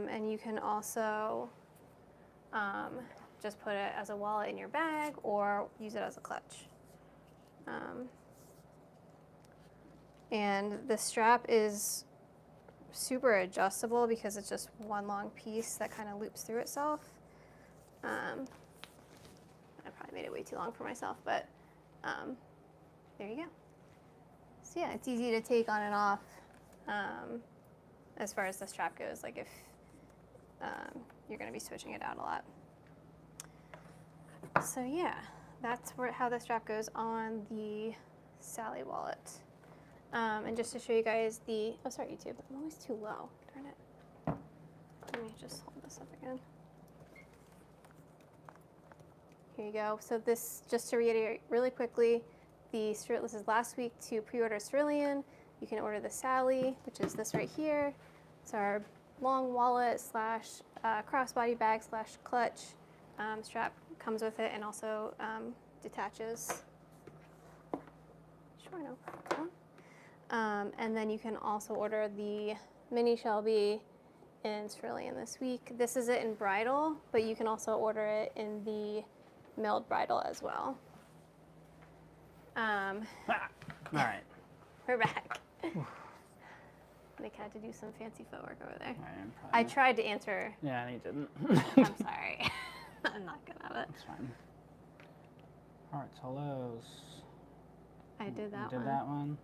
And you can also just put it as a wallet in your bag or use it as a clutch. And the strap is super adjustable because it's just one long piece that kind of loops through itself. I probably made it way too long for myself, but there you go. So yeah, it's easy to take on and off as far as the strap goes, like if you're going to be switching it out a lot. So yeah, that's how the strap goes on the Sally wallet. And just to show you guys oh sorry YouTube, I'm always too low, darn it. Let me just hold this up again. Here you go. So this, just to reiterate really quickly, this is last week to pre-order Cerulean. You can order the Sally, which is this right here. It's our long wallet slash crossbody bag slash clutch. Strap comes with it and also detaches. Sure, no problem. And then you can also order the mini Shelby in Cerulean this week. This is it in bridal, but you can also order it in the milled bridal as well. All right. We're back. Nick had to do some fancy footwork over there. I tried to answer. Yeah, and he didn't. I'm sorry. I'm not good at it. That's fine. Hearts, hellos. I did that one. You did that one?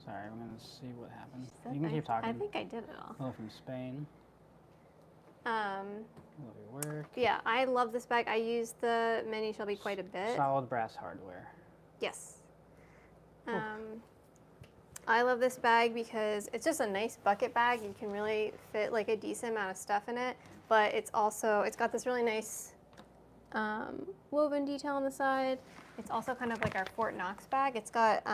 Sorry, we're going to see what happened. You can keep talking. I think I did it all. Hello from Spain. Love your work. Yeah, I love this bag. I use the mini Shelby quite a bit. Solid brass hardware. Yes. I love this bag because it's just a nice bucket bag. You can really fit like a decent amount of stuff in it, but it's got this really nice woven detail on the side. It's also kind of like our Fort Knox bag. It's got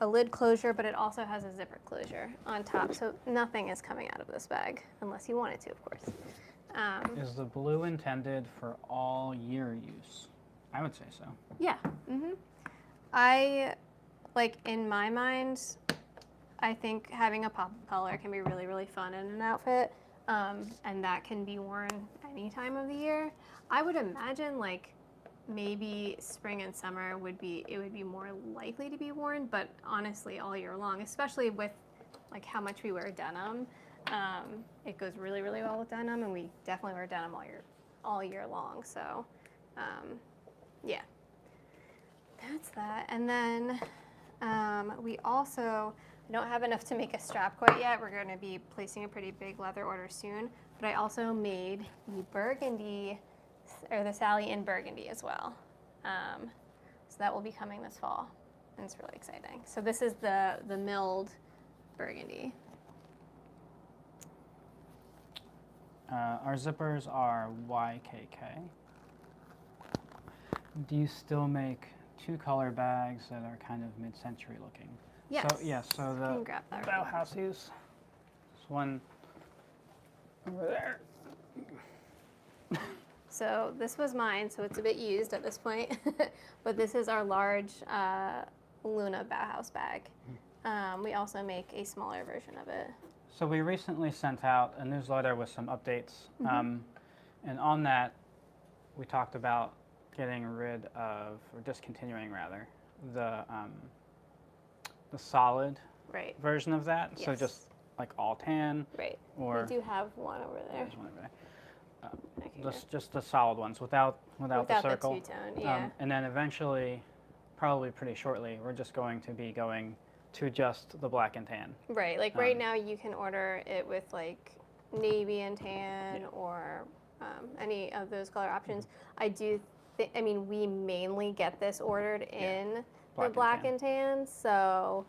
a lid closure, but it also has a zipper closure on top, so nothing is coming out of this bag unless you want it to, of course. Is the blue intended for all year use? I would say so. Yeah. In my mind, I think having a pop of color can be really, really fun in an outfit, and that can be worn any time of the year. I would imagine maybe spring and summer would be more likely to be worn, but honestly all year long, especially with how much we wear denim. It goes really, really well with denim, and we definitely wear denim all year long. So yeah, that's that. And then we also don't have enough to make a strap quite yet. We're going to be placing a pretty big leather order soon, but I also made the burgundy, or the Sally in burgundy as well. So that will be coming this fall, and it's really exciting. So this is the milled burgundy. Our zippers are YKK. Do you still make two color bags that are kind of mid-century looking? Yes. So, yeah, so the Bauhaus use. This one over there. So this was mine, so it's a bit used at this point. But this is our large Luna Bauhaus bag. We also make a smaller version of it. So we recently sent out a newsletter with some updates. And on that, we talked about getting rid of, or discontinuing rather, the solid version of that. Yes. So just like all tan. Right. Or we do have one over there. There's one over there. Just the solid ones without the circle. The two-tone, yeah. And then eventually, probably pretty shortly, we're just going to be going to just the black and tan. Right. Right now you can order it with navy and tan or any of those color options. I mean, we mainly get this ordered in the black and tan, so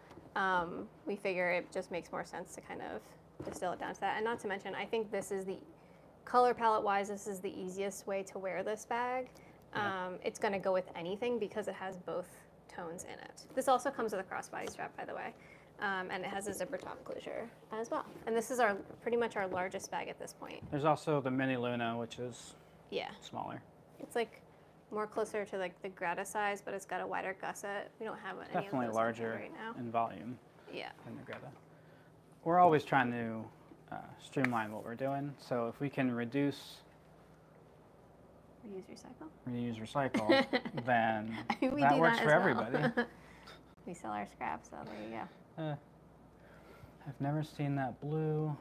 we figure it just makes more sense to kind of distill it down to that. And not to mention, I think this is the color palette wise, this is the easiest way to wear this bag. It's going to go with anything because it has both tones in it. This also comes with a crossbody strap, by the way, and it has a zipper top closure as well. And this is pretty much our largest bag at this point. There's also the mini Luna, which is smaller. It's more closer to the Greta size, but it's got a wider gusset. We don't have any of those definitely larger right now. in volume. Yeah. Than the Greta. We're always trying to streamline what we're doing. So if we can reduce, Reuse, recycle. reuse, recycle, then I mean, we that do works that for as everybody. well. We sell our scraps, so there you go. I've never seen that blue.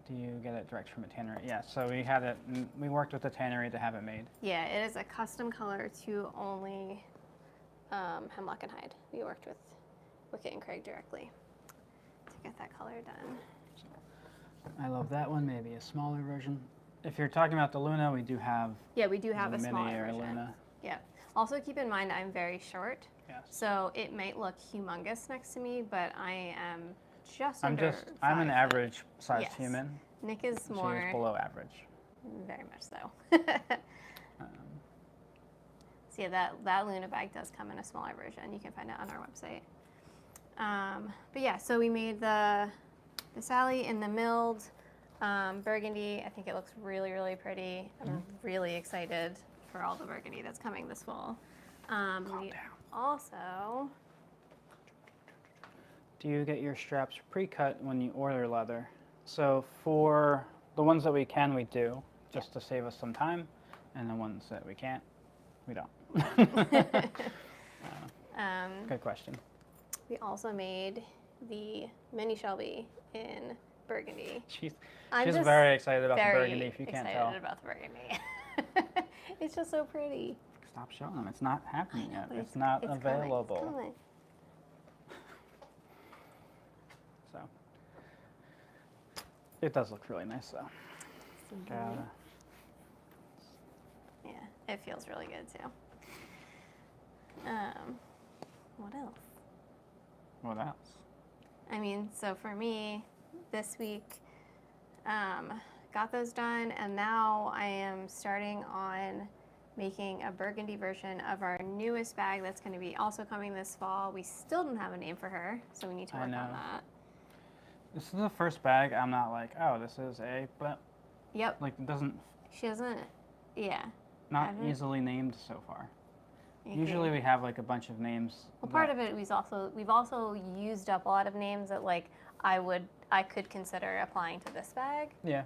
Do you get it direct from a tannery? Yeah, so we had it, we worked with the tannery to have it made. Yeah, it is a custom color to only hemlock and hide. We worked with Wicket and Craig directly to get that color done. I love that one, maybe a smaller version. If you're talking about the Luna, we do have Yeah, we do have a mini smaller or version. Luna. Yeah. Also keep in mind I'm very short, Yes. so it might look humongous next to me, but I am just I'm under just, I'm an 5 average sized Yes. human. Nick is She more, is below average. very much so. Um, So yeah, that Luna bag does come in a smaller version. You can find it on our website. But yeah, so we made the Sally in the milled burgundy. I think it looks really, really pretty. I'm really excited for all the burgundy that's coming this fall. We also, Do you get your straps pre-cut when you order leather? So for the ones that we can, we do, just to save us some time, and the ones that we can't, we don't. Good question. we also made the mini Shelby in burgundy. She's I'm she's just very excited about the very burgundy, if you can't excited tell. about the burgundy. It's just so pretty. Stop showing them. It's not happening yet. But It's not coming, available. it's coming. So it does look really nice, though. Gotta- Yeah, it feels really good too. What else? What else? I mean, so for me, this week, got those done, and now I am starting on making a burgundy version of our newest bag that's going to be also coming this fall. We still don't have a name for her, so we need to I work on know. that. This is the first bag I'm not like, oh, this is a, but Yep, like it doesn't, she doesn't. Yeah. not Haven't- easily named so far. okay. Usually we have like a bunch of names. Well, part of it we've also used up a lot of names that like I could consider applying to this bag. Yeah.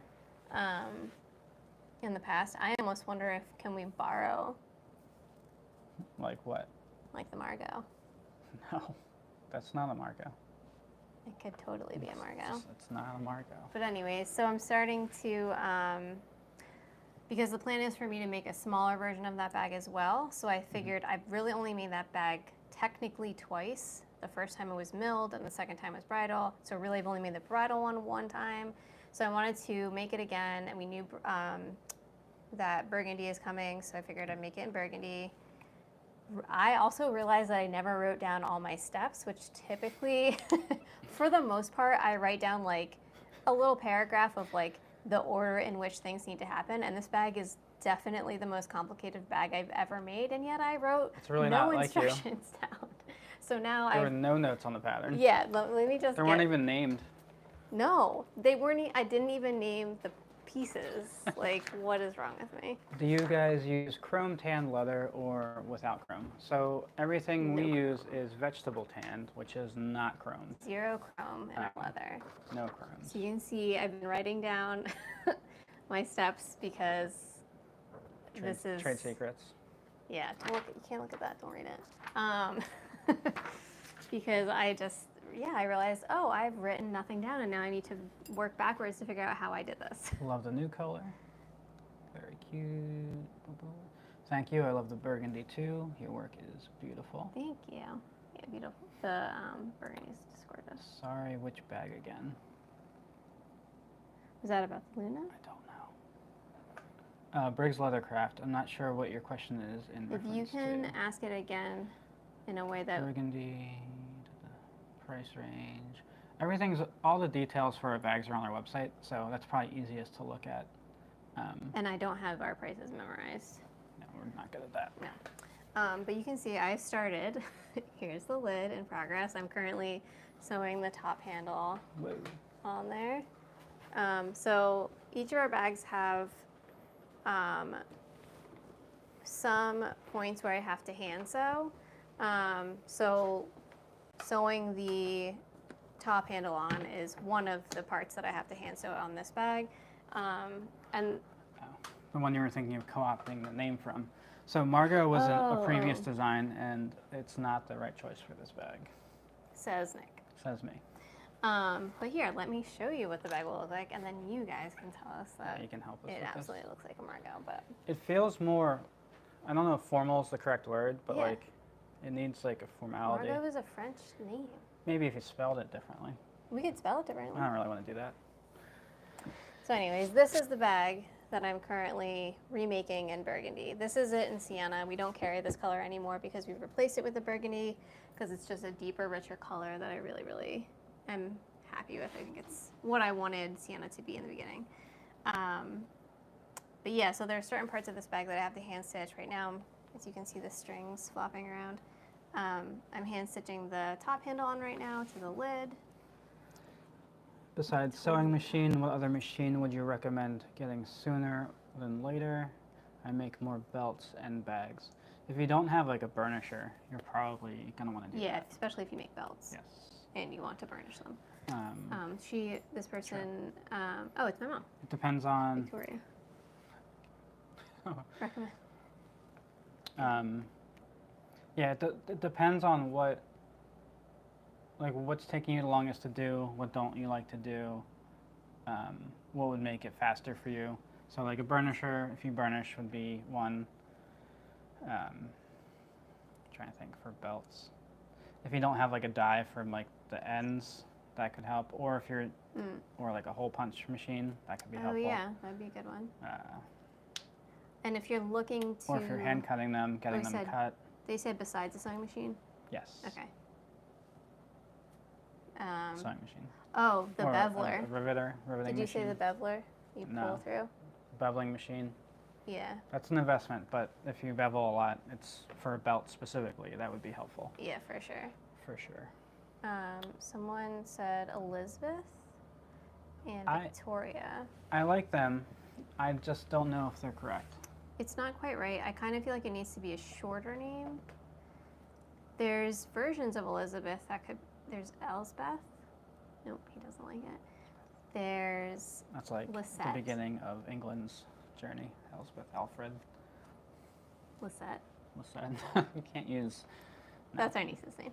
In the past, I almost wonder if can we borrow Like what? like the Margot. No, that's not a Margot. It could totally be a Margot. It's not a Margot. But anyways, so I'm starting to because the plan is for me to make a smaller version of that bag as well. So I figured I've really only made that bag technically twice. The first time it was milled and the second time was bridal. So really I've only made the bridal one time. So I wanted to make it again, and we knew that burgundy is coming, so I figured I'd make it in burgundy. I also realized that I never wrote down all my steps, which typically, for the most part, I write down like a little paragraph of like the order in which things need to happen. And this bag is definitely the most complicated bag I've ever made, and yet I wrote It's really no not like you. instructions down. So now There were no notes on the pattern. yeah, let me just They get, weren't even named. no, they weren't. I didn't even name the pieces. Like, what is wrong with me? Do you guys use chrome tanned leather or without chrome? So everything we No use is vegetable tanned, which is not chromed. 0 chrome in our leather. No chromes. So you can see I've been writing down my steps because this is Trade secrets. yeah. Don't look, you can't look at that. Don't read it. Because I realized, oh, I've written nothing down, and now I need to work backwards to figure out how I did this. Love the new color. Very cute. Thank you. I love the burgundy too. Your work is beautiful. Thank you. Yeah, beautiful. The burgundy is just gorgeous. Sorry, which bag again? Was that about the Luna? I don't know. Briggs Leathercraft. I'm not sure what your question is in If reference you can to. ask it again in a way that Burgundy, price range. Everything's, all the details for our bags are on our website, so that's probably easiest to look at. and I don't have our prices memorized. No, we're not good at that. No. But you can see I started, here's the lid in progress. I'm currently sewing the top handle Whoa. on there. So each of our bags have some points where I have to hand sew. So sewing the top handle on is one of the parts that I have to hand sew on this bag. And The one you were thinking of co-opting the name from. So Margot was a previous Oh. design, and it's not the right choice for this bag, says Nick. says me. But here, let me show you what the bag will look like, and then you guys can tell us that You can help us it with absolutely looks like a Margot. But this. It feels more, I don't know if formal is the correct word, but Yeah. like it needs like a formality. Margot is a French name. Maybe if you spelled it differently. We could spell it differently. I don't really want to do that. So anyways, this is the bag that I'm currently remaking in burgundy. This is it in sienna. We don't carry this color anymore because we've replaced it with the burgundy because it's just a deeper, richer color that I really, really am happy with. I think it's what I wanted sienna to be in the beginning. But yeah, so there are certain parts of this bag that I have to hand stitch right now. As you can see the strings flopping around. I'm hand stitching the top handle on right now to the lid. Besides sewing machine, what other machine would you recommend getting sooner than later? I make more belts and bags. If you don't have like a burnisher, you're probably gonna want to do Yeah, that. especially if you make belts Yes. and you want to burnish them. This person, Sure. it's my mom, It depends on. Victoria. Recommend. Yeah, it depends on what's taking you the longest to do, what don't you like to do, what would make it faster for you. So like a burnisher, if you burnish, would be one. Trying to think for belts. If you don't have like a die for like the ends, that could help. Or if you're, or like a hole punch machine, that could be Oh helpful. yeah, that'd be a good one. Uh, And if you're looking to, or if you're hand cutting them, getting them said- cut. they said besides the sewing machine. Yes. Okay. Sewing machine. Oh, the Or beveler. A riveting Did you say machine. the beveler? You pull No. through. Beveling machine. Yeah. That's an investment, but if you bevel a lot, it's for a belt specifically. That would be helpful. Yeah, for sure. For sure. Someone said Elizabeth and I- Victoria. I like them. I just don't know if they're correct. It's not quite right. I kind of feel like it needs to be a shorter name. There's versions of Elizabeth that could. There's Elsbeth. Nope, he doesn't like it. There's That's like Lisette. the beginning of England's journey. Elizabeth, Alfred, Lisette. Lisette. You can't use. No. That's our niece's name.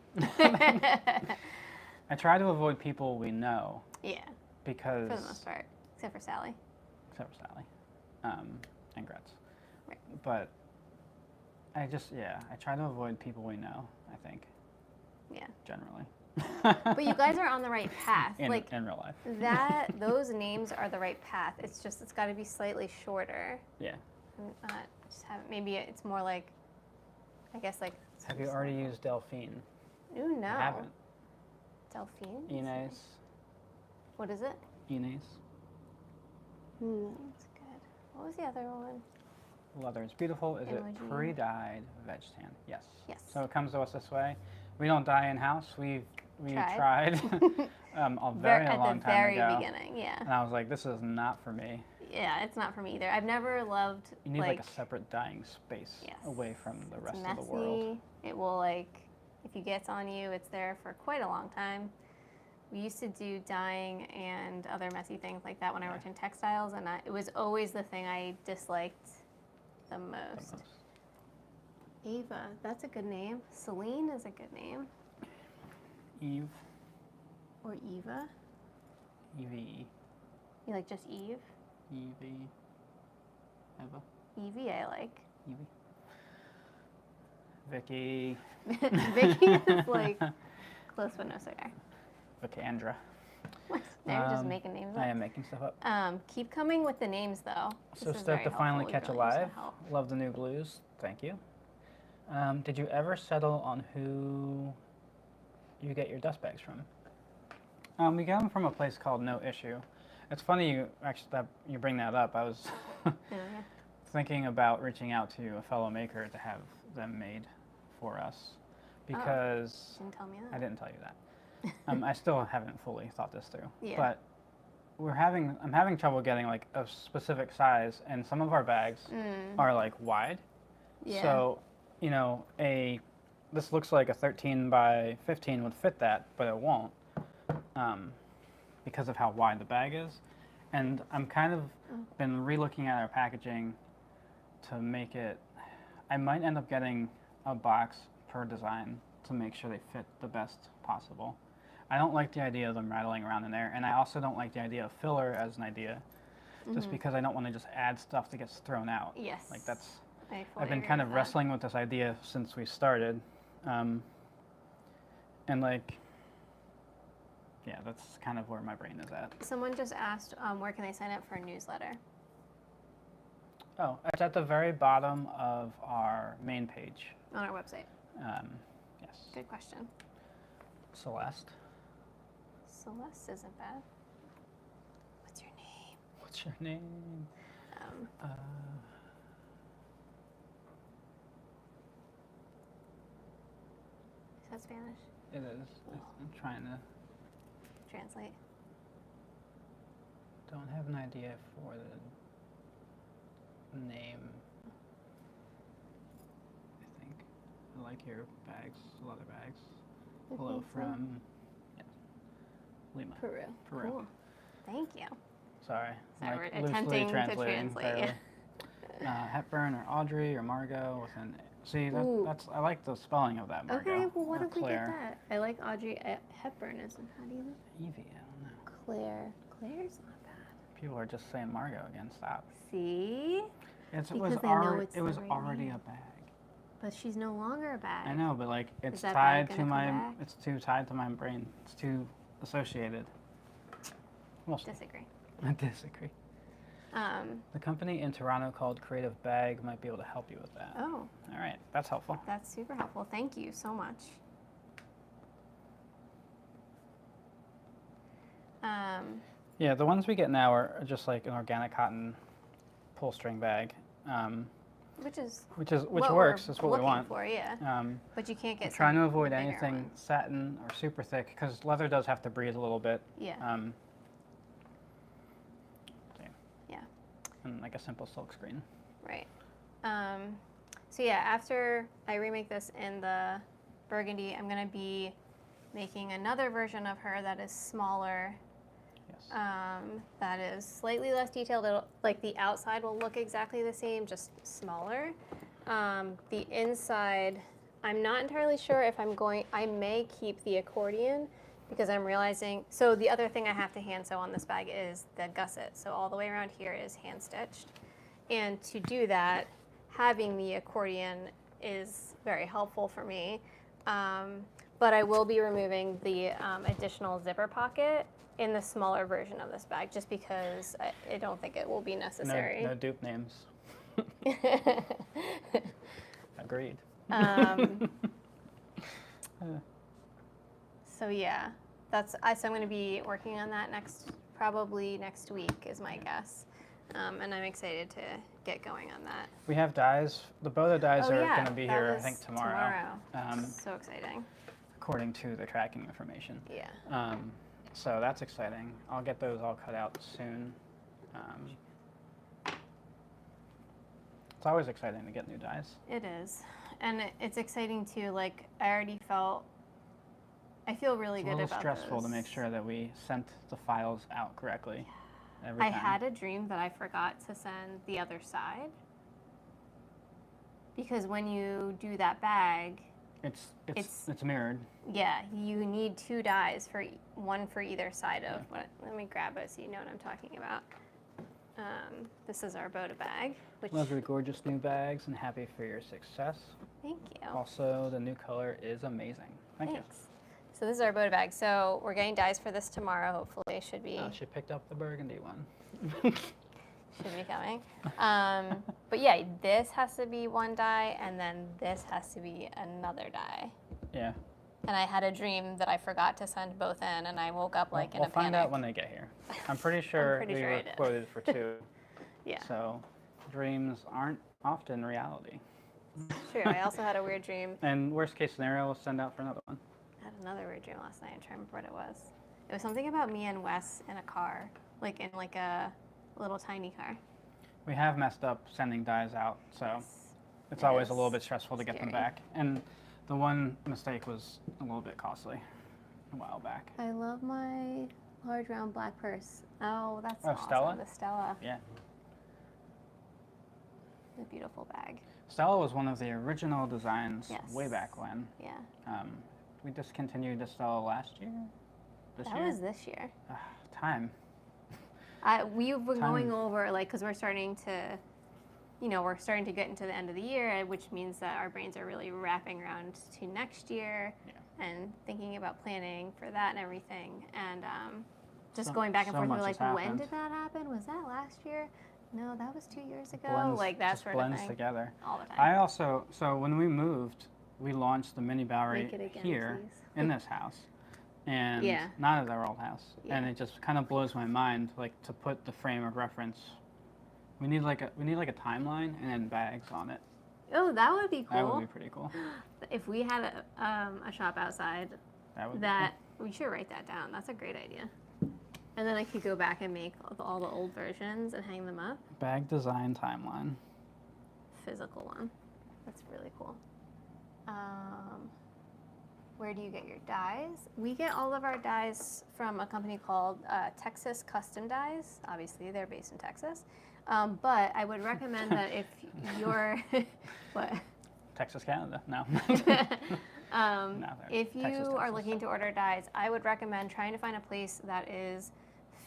I try to avoid people we know Yeah, because. for the most part, except for Sally. Except for Sally. And Gretz. Right. But I try to avoid people we know, I think, Yeah. generally. But you guys are on the right path. in Like real life. those names are the right path. It's just it's got to be slightly shorter. Yeah. Maybe it's more like, I guess like. Have you already used Delphine? Ooh, no. I haven't. Delphine. Inez. What is it? Inez. That's good. What was the other one? Leather is beautiful. Is it Imogen. pre-dyed veg tan? Yes. Yes. So it comes to us this way. We don't dye in house. We Tried. tried a very long at the time very ago. beginning, yeah. And I was like, this is not for me. Yeah, it's not for me either. I've never loved You need like a separate dyeing space Yes. away from the It's rest messy. of the world. It will like, if it gets on you, it's there for quite a long time. We used to do dyeing and other messy things like that when I worked in textiles, and it was always the thing I disliked the most. Ava, that's a good name. Celine is a good name. Eve. Or Eva. Evie. You like just Eve? Evie. Eva. Evie I like. Evie. Vicky. Vicky is like close but no cigar. Vicandra. What? Now you're just making names up. I am making stuff up. Keep coming with the names though. So This is start very to finally helpful. We catch really use alive. the help. Love the new blues. Thank you. Did you ever settle on who you get your dust bags from? We get them from a place called No Issue. It's funny that you bring that up. I was Yeah. thinking about reaching out to a fellow maker to have them made for us because Didn't tell me that. I didn't tell you that. I still haven't fully thought this through. Yeah. But I'm having trouble getting like a specific size, and some of our bags are like wide. Yeah. So, this looks like a 13 by 15 would fit that, but it won't. because of how wide the bag is. And I'm kind of been re-looking at our packaging to make it, I might end up getting a box per design to make sure they fit the best possible. I don't like the idea of them rattling around in there, and I also don't like the idea of filler as an idea, just because I don't want to just add stuff that gets thrown out. Yes. Like that's, I fully I've been agree kind with of that. wrestling with this idea since we started. And like, yeah, that's kind of where my brain is at. Someone just asked, where can they sign up for a newsletter? Oh, it's at the very bottom of our main page. On our website. Yes. Good question. Celeste. Celeste isn't bad. What's your name? What's your name? Is that Spanish? It is. I'm trying to. Translate. Don't have an idea for the name. I think. I like your bags, leather bags. Hello from Lima. Peru. Peru. Cool. Thank you. Sorry. Sorry, like we're loosely attempting to translating, translate. barely. Hepburn or Audrey or Margot with an. See, Ooh. that's I like the spelling of that, Margot. Okay, well, what or if we get Claire. that? I like Audrey Hepburn. Isn't how do you? Evie, I don't know. Claire. Claire's not bad. People are just saying Margot again. Stop. See? It Because was they know already it's it the was right already name. a bag. But she's no longer a bag. I know, but like it's that tied bag to gonna my come back? it's too tied to my brain. It's too associated. We'll see. Disagree. I disagree. The company in Toronto called Creative Bag might be able to help you with that. Oh, All right, that's helpful. that's super helpful. Thank you so much. Yeah, the ones we get now are just like an organic cotton pull string bag, Which is which what works. we're That's what we looking want. for, yeah. But you can't get. I'm trying to some avoid the bigger anything ones. satin or super thick because leather does have to breathe a little bit. Yeah. Yeah. And like a simple silk screen. Right. So yeah, after I remake this in the burgundy, I'm gonna be making another version of her that is smaller. Yes. That is slightly less detailed. It'll, like the outside will look exactly the same, just smaller. The inside, I'm not entirely sure if I may keep the accordion because I'm realizing, so the other thing I have to hand sew on this bag is the gusset. So all the way around here is hand stitched. And to do that, having the accordion is very helpful for me. But I will be removing the additional zipper pocket in the smaller version of this bag just because I don't think it will be necessary. No dupe names. Agreed. So yeah, so I'm going to be working on that probably next week is my guess, and I'm excited to get going on that. We have dyes. The Boda dyes are yeah, going to be that here, I was think, tomorrow. So exciting. According to the tracking information. Yeah. So that's exciting. I'll get those all cut out soon. It's always exciting to get new dyes. It is, and it's exciting too. Like I feel really good about It's a little stressful those. to make sure that we sent the files out correctly every I time. had a dream that I forgot to send the other side. Because when you do that bag, It's mirrored. yeah, you need 2 dies one for either side of what. Let me grab it so you know what I'm talking about. This is our Boda bag, which Love your gorgeous new bags and happy for your success. thank you. Also, the new color is amazing. Thank Thanks. So this is our Boda bag. So we're getting dies for this tomorrow. Hopefully, it should be. you. She picked up the burgundy one. Should be coming. But yeah, this has to be 1 die, and then this has to be another die. Yeah. And I had a dream that I forgot to send both in, and I woke up like in we'll a panic. find out when they get here. I'm pretty sure pretty we sure I were did. quoted for 2. Yeah, So dreams aren't often reality. true. I also had a weird dream. And worst case scenario, we'll send out for another one. I had another weird dream last night. I'm trying to remember what it was. It was something about me and Wes in a car, like in like a little tiny car. We have messed up sending dies out, so Yes, it's it always a is little bit stressful to get them scary. back. And the one mistake was a little bit costly. a while back. I love my large round black purse. Oh, that's Oh, awesome. Stella? The Stella. Yeah. The beautiful bag. Stella was one of the original designs Yes. way back when. Yeah. We discontinued the Stella last year? This That year? was this year. Time. We've been Time. going over, like, because we're starting to, we're starting to get into the end of the year, which means that our brains are really wrapping around to next year and thinking about planning for that and everything. And just going back and so forth, much we're has like, when happened. did that happen? Was that last year? No, that was 2 years ago. Blends, like that just sort of blends thing. together. All the time. I also, so when we moved, we launched the mini Bowery Make it again, here please. in this house, and Yeah. not at our old house. Yeah. And it just kind of blows my mind, like to put the frame of reference. We need like a timeline and then bags on it. Oh, that would be cool. That would be pretty cool. If we had a shop outside, That would we should write that down. That's a great idea. And then I could go back and make all the old versions and hang them up. be cool. Bag design timeline. Physical one. That's really cool. Where do you get your dyes? We get all of our dyes from a company called Texas Custom Dyes. Obviously, they're based in Texas. But I would recommend that if you're what? Texas, Canada. No. If you Texas, are Texas. looking to order dyes, I would recommend trying to find a place that is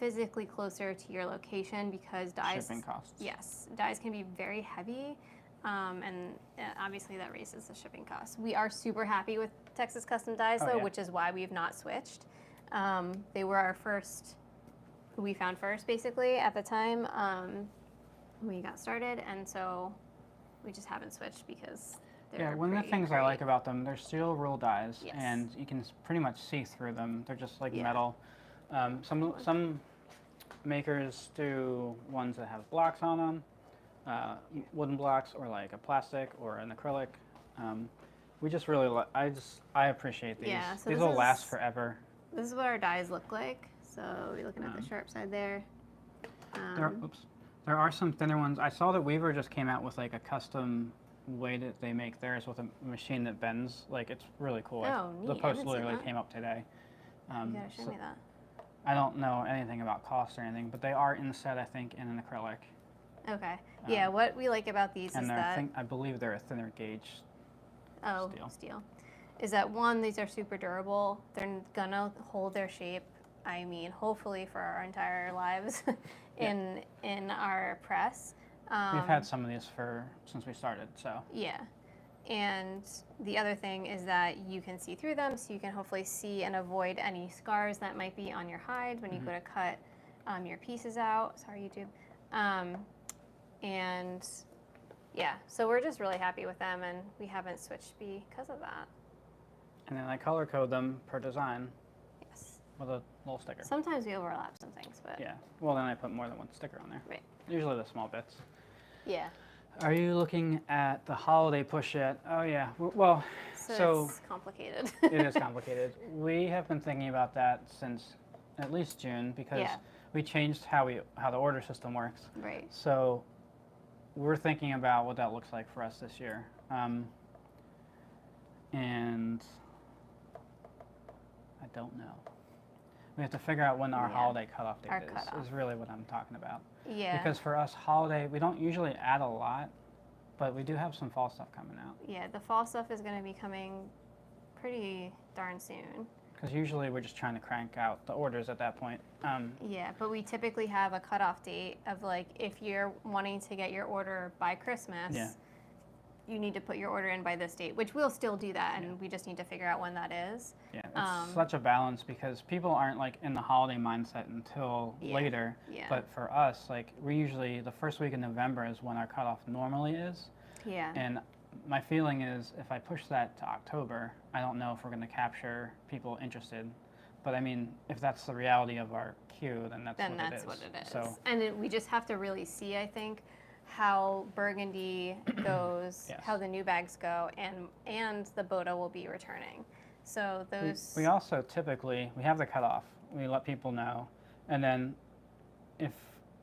physically closer to your location because dyes. Shipping costs. Yes, dyes can be very heavy, and obviously that raises the shipping costs. We are super happy with Texas Custom Dyes though, which is why we've not switched. They were our first, who we found first basically at the time we got started, and so we just haven't switched because. Yeah, one of the things I like about them, they're steel roll dyes, Yes. and you can pretty much see through them. They're just like metal. Some makers do ones that have blocks on them, wooden blocks or like a plastic or an acrylic. We just really I appreciate these. Yeah, so these this will last is- forever. This is what our dyes look like. So you're looking at the sharp side there. There are some thinner ones. I saw that Weaver just came out with like a custom way that they make theirs with a machine that bends. Like it's really cool. Oh, The neat. I post haven't seen literally that. came up today. You gotta show so me that. I don't know anything about cost or anything, but they are inset, I think, in an acrylic. Okay. Yeah, what we like about these And is they're, that I believe they're a thinner gauge. steel. Is that one, these are super durable. They're gonna hold their shape. I mean, hopefully for our entire lives in our press. We've had some of these since we started, so. Yeah. And the other thing is that you can see through them, so you can hopefully see and avoid any scars that might be on your hide when you go to cut your pieces out. Sorry, YouTube. And yeah, so we're just really happy with them, and we haven't switched because of that. And then I color code them per design Yes. with a little sticker. Sometimes we overlap some things, but Yeah. Well, then I put more than one sticker on there. Right. Usually the small bits. Yeah. Are you looking at the holiday push yet? Oh yeah. Well, so it's complicated. it is complicated. We have been thinking about that since at least June because we changed how the order system works. Right. So we're thinking about what that looks like for us this year. And I don't know. We have to figure out when our holiday cutoff date is really what I'm talking about. Yeah. Because for us, holiday, we don't usually add a lot, but we do have some fall stuff coming out. Yeah, the fall stuff is going to be coming pretty darn soon. Because usually we're just trying to crank out the orders at that point. Yeah, but we typically have a cutoff date of like if you're wanting to get your order by Christmas, you need to put your order in by this date, which we'll still do that, and we just need to figure out when that is. Yeah, it's such a balance because people aren't like in the holiday mindset until later. Yeah. But for us, like we usually, the first week in November is when our cutoff normally is. Yeah. And my feeling is if I push that to October, I don't know if we're going to capture people interested. But I mean, if that's the reality of our queue, then that's what it is. So, and we just have to really see, I think, how Burgundy goes, how the new bags go, and the Boda will be returning. So those. We also typically, we have the cutoff. We let people know. And then if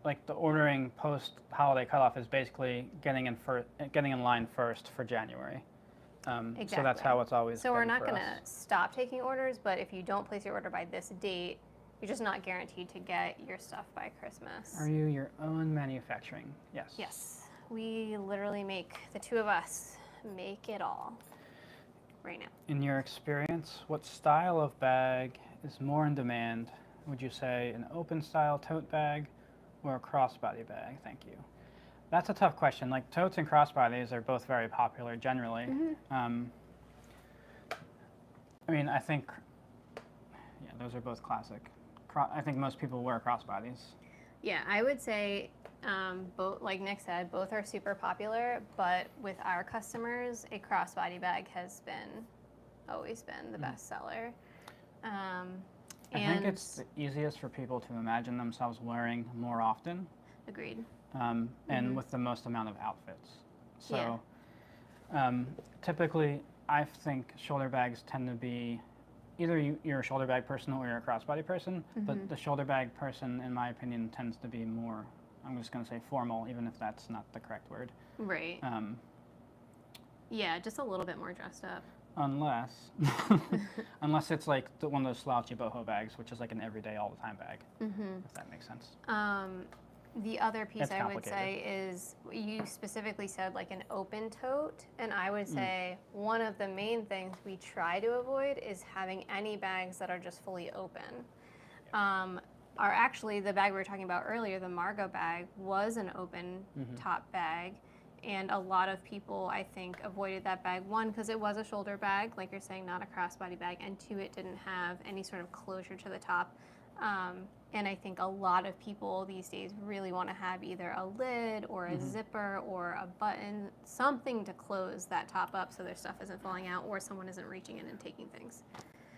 like the ordering post holiday cutoff is basically getting in line first for January. Exactly. So that's how it's always So we're been not for going us. to stop taking orders, but if you don't place your order by this date, you're just not guaranteed to get your stuff by Christmas. Are you your own manufacturing? Yes. Yes. We literally make, the two of us, make it all right now. In your experience, what style of bag is more in demand? Would you say an open style tote bag or a crossbody bag? Thank you. That's a tough question. Like totes and crossbodies are both very popular generally. I mean, I think, yeah, those are both classic. I think most people wear crossbodies. Yeah, I would say both, like Nick said, both are super popular, but with our customers, a crossbody bag has always been the best seller. I think it's the easiest for people to imagine themselves wearing more often. Agreed. And with the most amount of outfits. So typically, I think shoulder bags tend to be either you're a shoulder bag person or you're a crossbody person, but the shoulder bag person, in my opinion, tends to be more, I'm just going to say formal, even if that's not the correct word. Right. Yeah, just a little bit more dressed up. Unless it's like one of those slouchy boho bags, which is like an everyday, all the time bag, if that makes sense. The other piece It's I would say is you specifically said like an open tote, and I would say one of the main things we try to avoid is having any bags that are just fully open. Are actually the bag we were talking about earlier, the Margot bag, was an open top bag, and a lot of people I think avoided that bag. One, because it was a shoulder bag, like you're saying, not a crossbody bag, and two, it didn't have any sort of closure to the top. And I think a lot of people these days really want to have either a lid or a zipper or a button, something to close that top up so their stuff isn't falling out or someone isn't reaching in and taking things.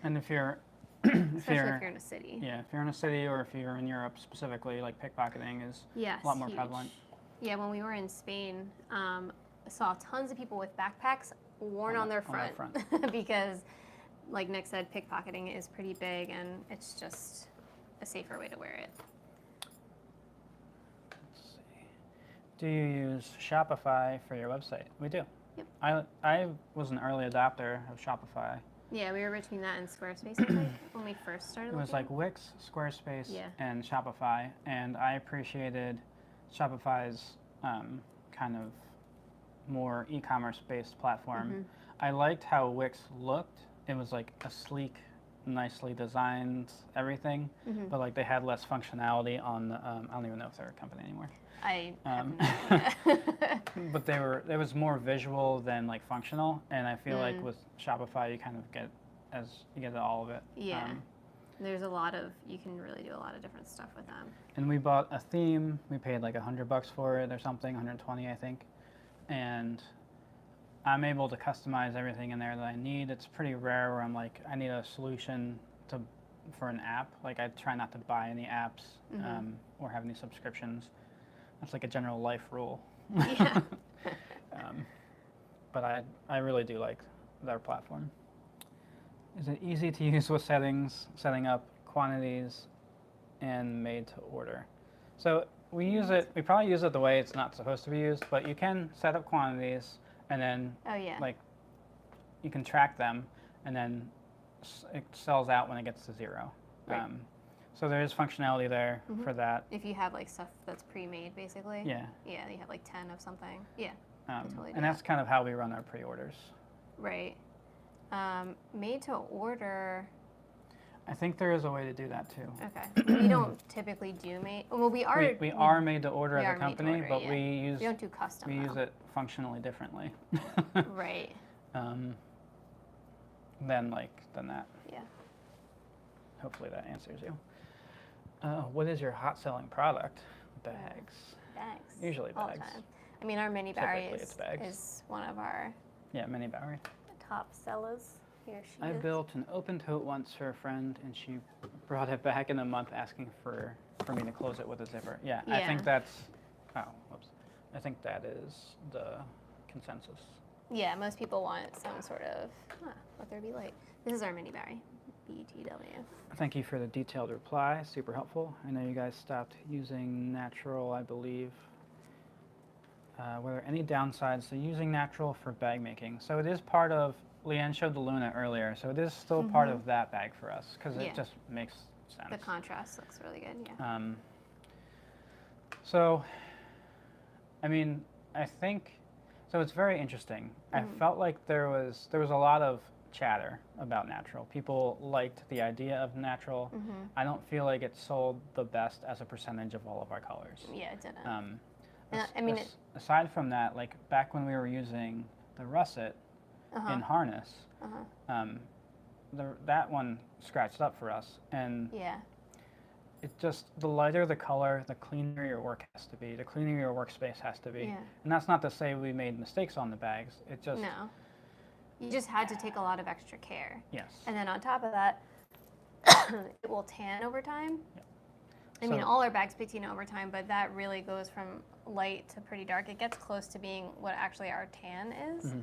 And if you're, Especially if you're in a city. Yeah, if you're in a city or if you're in Europe specifically, like pickpocketing is a lot more prevalent. Yeah, when we were in Spain, I saw tons of people with backpacks worn on their front. Because, like Nick said, pickpocketing is pretty big and it's just a safer way to wear it. Let's see. Do you use Shopify for your website? We do. Yep. I was an early adopter of Shopify. Yeah, we were between that and Squarespace, I think, when we first started It was like Wix, Squarespace, and Shopify, and I appreciated Shopify's kind of more e-commerce based platform. I liked how Wix looked. It was like a sleek, nicely designed everything, but like they had less functionality on the, I don't even know if they're a company anymore. I have no idea. But it was more visual than like functional, and I feel like with Shopify you kind of get all of it. Yeah. There's you can really do a lot of different stuff with them. And we bought a theme. We paid like $100 for it or something, 120 I think, and I'm able to customize everything in there that I need. It's pretty rare where I'm like, I need a solution for an app. Like I try not to buy any apps or have any subscriptions. That's like a general life rule. Yeah. But I really do like their platform. Is it easy to use with setting up quantities and made to order? So we probably use it the way it's not supposed to be used, but you can set up quantities and then like you can track them and then it sells out when it gets to zero. Right. So there is functionality there for that. If you have like stuff that's pre-made, basically. Yeah. Yeah, you have like 10 of something. Yeah. Totally and that's kind of how we run our pre-orders. Right. Made to order. I think there is a way to do that too. Okay. We don't typically do made. Well, we are. We are made to order as a company, but we don't do custom. We use it functionally differently. Right. Than that. Yeah. Hopefully that answers you. What is your hot selling product? Bags. Bags. Usually bags. All the time. I mean, our mini Barry Typically is one of our mini Barry. top sellers. Here she I is. built an open tote once for a friend, and she brought it back in a month asking for me to close it with a zipper. Yeah. I think that's. Oh, whoops. I think that is the consensus. Yeah, most people want some sort of. Let there be light. This is our mini Barry. BTW. Thank you for the detailed reply. Super helpful. I know you guys stopped using natural, I believe, were there any downsides to using natural for bag making? So it is part of, Leanne showed the Luna earlier, so it is still part of that bag for us because Yeah. it just makes sense. The contrast looks really good, yeah. So, I mean, I think, so it's very interesting. I felt like there was a lot of chatter about natural. People liked the idea of natural. I don't feel like it sold the best as a percentage of all of our colors. Yeah, it didn't. I mean, aside from that, like back when we were using the russet in harness, that one scratched up for us, and yeah, it just, the lighter the color, the cleaner your work has to be, the cleaner your workspace has to be. Yeah. And that's not to say we made mistakes on the bags. It just no. You just had to take a lot of extra care. Yes. And then on top of that, it will tan over time. Yep. I mean, all our bags patina over time, but that really goes from light to pretty dark. It gets close to being what actually our tan is.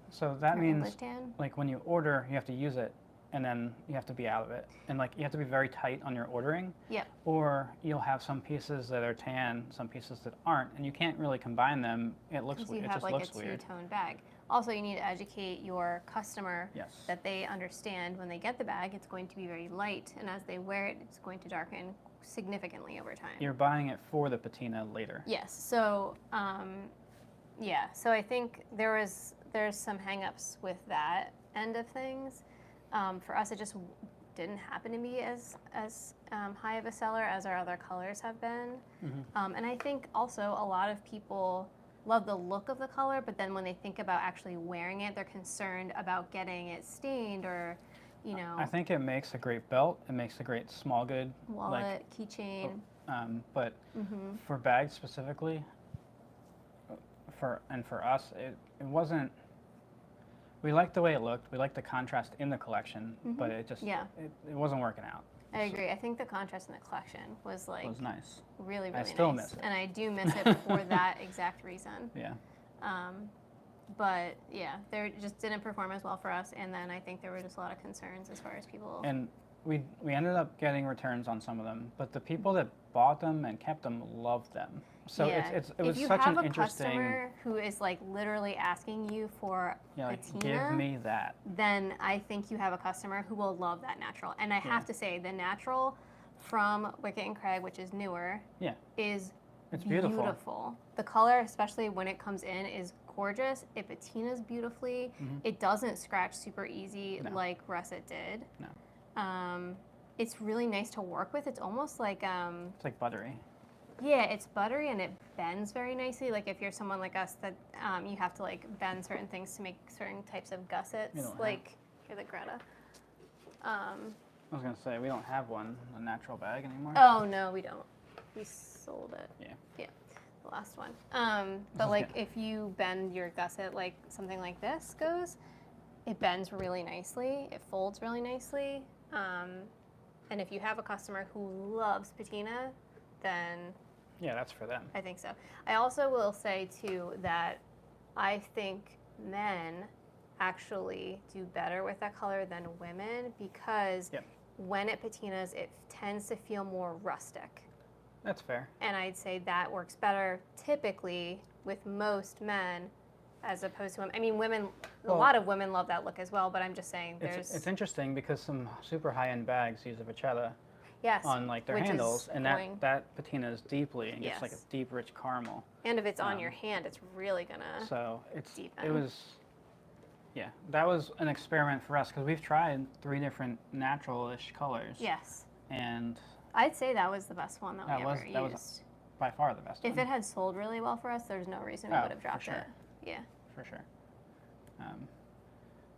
So that means, English tan. like, when you order, you have to use it, and then you have to be out of it. And, like, you have to be very tight on your ordering. Yep. Or you'll have some pieces that are tan, some pieces that aren't, and you can't really combine them. It looks weird. It just looks weird. Because you have like a two-tone bag. Also, you need to educate your customer that they understand when they get the bag, it's going to be very light, and as they wear it, it's going to darken significantly over time. You're buying it for the patina later. Yes. So, yeah. So I think there's some hang-ups with that end of things. For us, it just didn't happen to be as high of a seller as our other colors have been. And I think also a lot of people love the look of the color, but then when they think about actually wearing it, they're concerned about getting it stained or, you know. I think it makes a great belt. It makes a great small good wallet, keychain. But for bags specifically, for us, it wasn't. We liked the way it looked. We liked the contrast in the collection, but it just it wasn't working out. I agree. I think the contrast in the collection was like nice. Really, really nice. I still miss it. And I do miss it for that exact reason. Yeah. But yeah, they just didn't perform as well for us, and then I think there were just a lot of concerns as far as people. And we ended up getting returns on some of them, but the people that bought them and kept them loved them. So it was such an interesting. If you have a customer who is like literally asking you for patina, give me that, then I think you have a customer who will love that natural. And I have to say, the natural from Wicket and Craig, which is newer, is beautiful. The color, especially when it comes in, is gorgeous. It patinas beautifully. It doesn't scratch super easy like russet did. No. It's really nice to work with. It's almost like it's like buttery. Yeah, it's buttery and it bends very nicely. Like if you're someone like us that you have to like bend certain things to make certain types of gussets. Like you're the Greta. I was gonna say we don't have a natural bag anymore. Oh no, we don't. We sold it. Yeah. The last one. But like if you bend your gusset like something like this goes, it bends really nicely. It folds really nicely. And if you have a customer who loves patina, then that's for them. I think so. I also will say too that I think men actually do better with that color than women because when it patinas, it tends to feel more rustic. That's fair. And I'd say that works better typically with most men as opposed to women. I mean, women, a lot of women love that look as well, but I'm just saying It's interesting because some super high-end bags use a vachetta on like their which handles, and that patinas deeply and gets like a deep, rich caramel. And if it's on your hand, it's really gonna deepen. That was an experiment for us because we've tried 3 different natural-ish colors. Yes. And I'd say that was the best one that we ever used. That was by far the best one. If it had sold really well for us, there's no reason we would have dropped it. Yeah. For sure.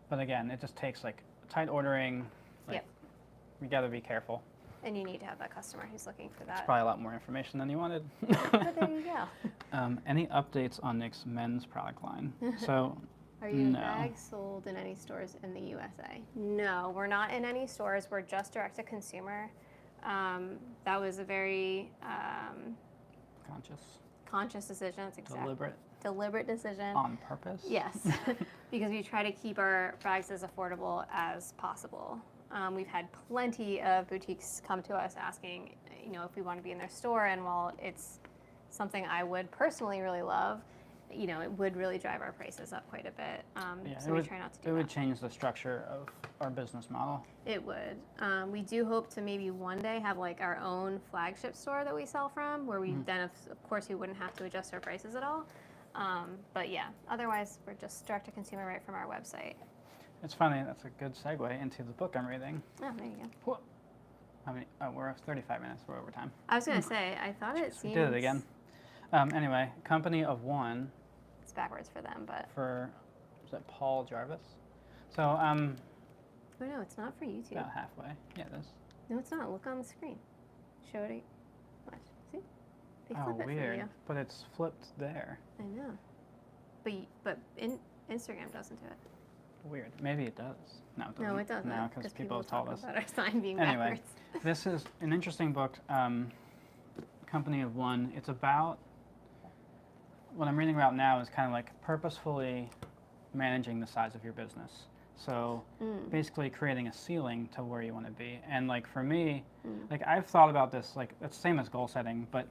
But again, it just takes like tight ordering. We got to be careful. And you need to have that customer who's looking for that. It's probably a lot more information than you wanted. But there you go. Any updates on Nick's men's product line? So. Are your bags sold in any stores in the USA? No, we're not in any stores. We're just direct to consumer. That was a very conscious decision. That's exactly deliberate decision. On purpose? Yes, because we try to keep our bags as affordable as possible. We've had plenty of boutiques come to us asking, if we want to be in their store, and while it's something I would personally really love, you know, it would really drive our prices up quite a bit. Yeah, So we try not to do it that. would change the structure of our business model. It would. We do hope to maybe one day have like our own flagship store that we sell from, where we then, of course, we wouldn't have to adjust our prices at all. But yeah, otherwise we're just direct to consumer right from our website. It's funny, that's a good segue into the book I'm reading. Oh, there you go. Whoa. How many? Oh, we're 35 minutes. We're over time. I was gonna say, I thought it seemed. We did it again. Anyway, Company of One. It's backwards for them, but. For, is that Paul Jarvis? So, Oh no, it's not for YouTube. about halfway. Yeah, it is. No, it's not. Look on the screen. Show it. Watch. See? They Oh, flip it weird. for you. But it's flipped there. I know. But Instagram doesn't do it. Weird. Maybe it does. No, it doesn't. No, it doesn't. No, because people have told talk us. about our sign being Anyway, backwards. this is an interesting book, Company of One. It's about, what I'm reading about now is kind of like purposefully managing the size of your business. So basically creating a ceiling to where you want to be. And like for me, like I've thought about this, like it's the same as goal setting, but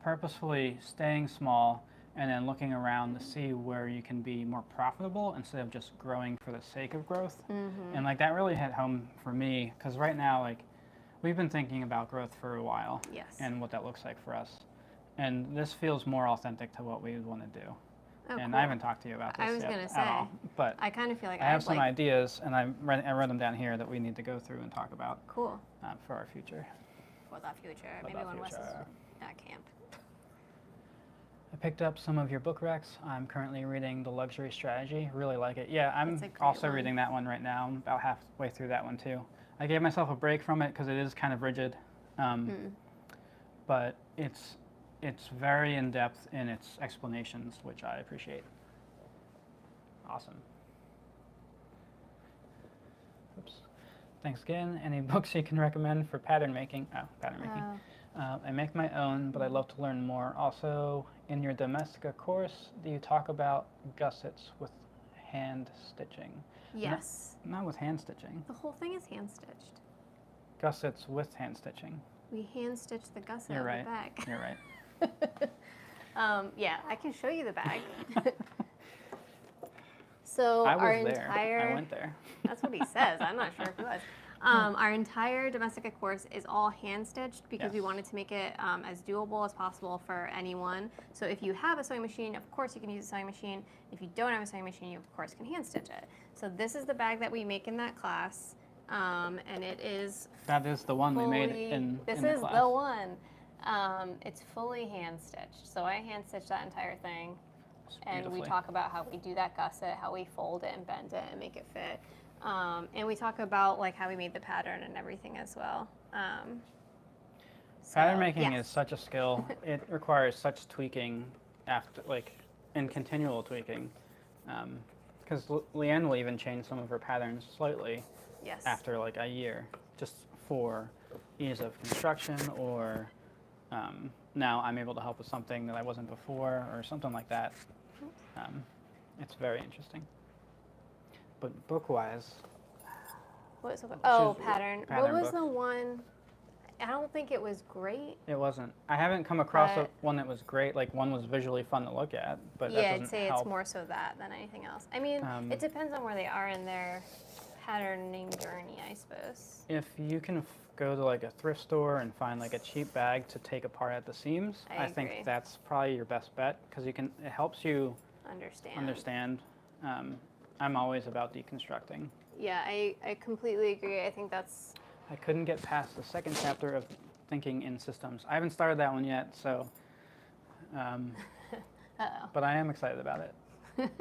purposefully staying small and then looking around to see where you can be more profitable instead of just growing for the sake of growth. And like that really hit home for me, because right now, like we've been thinking about growth for a while. Yes. And what that looks like for us. And this feels more authentic to what we would want to do. Oh, And cool. I haven't talked to you about this I was yet gonna say, at all. But I kind of feel like I have I'd some like. ideas, and I wrote them down here that we need to go through and talk about Cool. for our future. For the future. For Maybe the when Wes is future. at camp. I picked up some of your book recs. I'm currently reading The Luxury Strategy. Really like it. Yeah, I'm It's a great also one. reading that one right now. I'm about halfway through that one too. I gave myself a break from it because it is kind of rigid, but it's very in depth in its explanations, which I appreciate. Awesome. Oops. Thanks again. Any books you can recommend for pattern making? Oh, pattern making. I make my own, but I'd love to learn more. Also, in your Domestica course, do you talk about gussets with hand stitching? Yes. Not with hand stitching. The whole thing is hand stitched. Gussets with hand stitching. We hand stitched the gusset You're of right. the bag. You're right. Yeah, I can show you the bag. So I was our there. entire. I went there. That's what he says. I'm not sure if he was. Our entire Domestica course is all hand stitched because we Yes. wanted to make it as doable as possible for anyone. So if you have a sewing machine, of course you can use a sewing machine. If you don't have a sewing machine, you of course can hand stitch it. So this is the bag that we make in that class, and it is. That is the one we made fully- in This the is class. the one. It's fully hand stitched. So I hand stitched that entire thing. It's And we beautifully. talk about how we do that gusset, how we fold it and bend it and make it fit. And we talk about like how we made the pattern and everything as well. Pattern making yes. is such a skill. It requires such tweaking after, like, and continual tweaking. Because Leanne will even change some of her patterns slightly Yes. after like a year, just for ease of construction, or now I'm able to help with something that I wasn't before, or something like that. It's very interesting. But book-wise, What was oh, Choose pattern. What pattern was book. the one? I don't think it was great. it wasn't. I haven't come across But- one that was great. Like one was visually fun to look at, but that Yeah, doesn't I'd say help. it's more so that than anything else. I mean, it depends on where they are in their patterning journey, I suppose. If you can go to like a thrift store and find like a cheap bag to take apart at the seams, I I think agree. that's probably your best bet, because it helps you understand. I'm always about deconstructing. Yeah, I completely agree. I think that's. I couldn't get past the second chapter of thinking in systems. I haven't started that one yet, so. Uh-oh. But I am excited about it.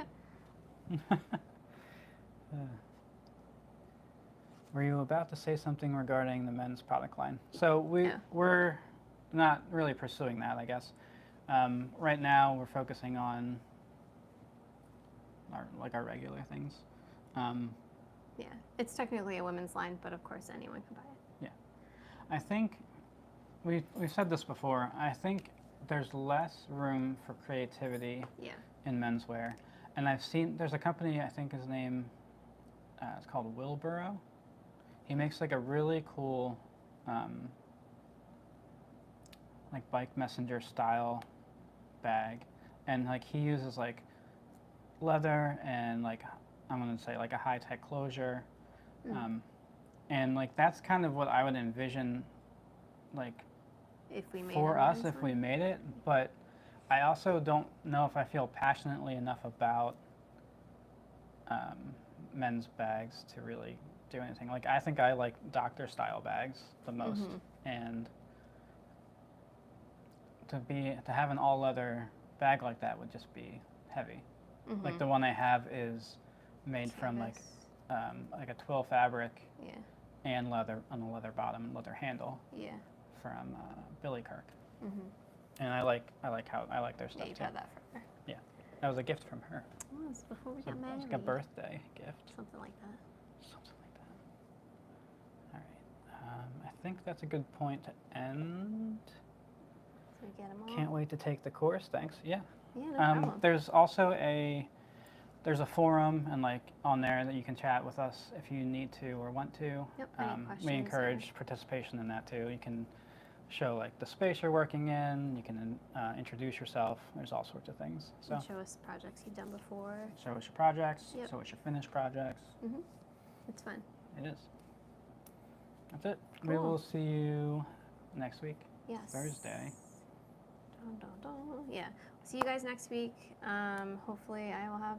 Were you about to say something regarding the men's product line? So we're not really pursuing that, I guess. Right now, we're focusing on our regular things. Yeah, it's technically a women's line, but of course anyone can buy it. I think we've said this before. I think there's less room for creativity Yeah. in menswear, and I've seen there's a company, I think his name it's called Wilburo. He makes like a really cool like bike messenger style bag, and like he uses like leather and like I'm gonna say like a high tech closure, and like that's kind of what I would envision, like If we made for a us men's if we one. made it. But I also don't know if I feel passionately enough about men's bags to really do anything. Like I think I like doctor style bags the most, and to have an all leather bag like that would just be heavy. Like the one I have is made from like a twill fabric Yeah. and leather on the leather bottom, leather handle Yeah. from Billy Kirk. Mm-hmm. And I like their Yeah, stuff you've too. had that for. Yeah, that was a gift from her. It was before we So got it was married. like a birthday gift. Something like that. Something like that. All right. I think that's a good point to end. So we get them all. Can't wait to take the course. Thanks. Yeah. Yeah, no problem. There's also there's a forum and like on there that you can chat with us if you need to or want to. Yep, any questions, We yeah. encourage participation in that too. You can show like the space you're working in. You can introduce yourself. There's all sorts of things. So And show us projects you've done before. show us your projects. Yep. Show us your finished projects. It's fun. It is. That's it. We Cool. will see you next week. Yes. Thursday. Dun, dun, dun. Yeah. See you guys next week. Hopefully I will have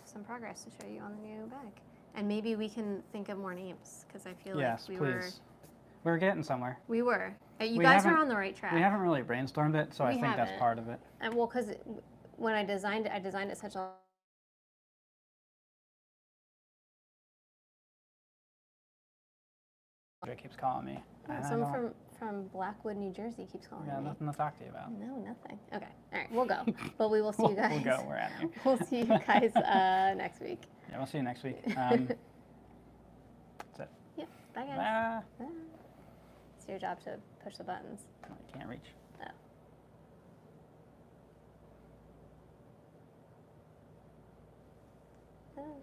some progress to show you on the new bag. And maybe we can think of more names because I feel Yes, like please. We're getting somewhere. we were. You We guys are haven't- on the right track. We haven't really brainstormed it, so I We think that's haven't. part of it. And well, because when I designed it such a Andre keeps calling me. And I someone don't- from Blackwood, New Jersey keeps calling we got me. nothing to talk to you about. No, nothing. Okay. All right, we'll go. But we will see you guys. We'll go. We're out of here. We'll see you guys next week. Yeah, we'll see you next week. That's it. Yep. Bye, guys. Ah, Bye. It's your job to push the buttons. I can't reach. Oh.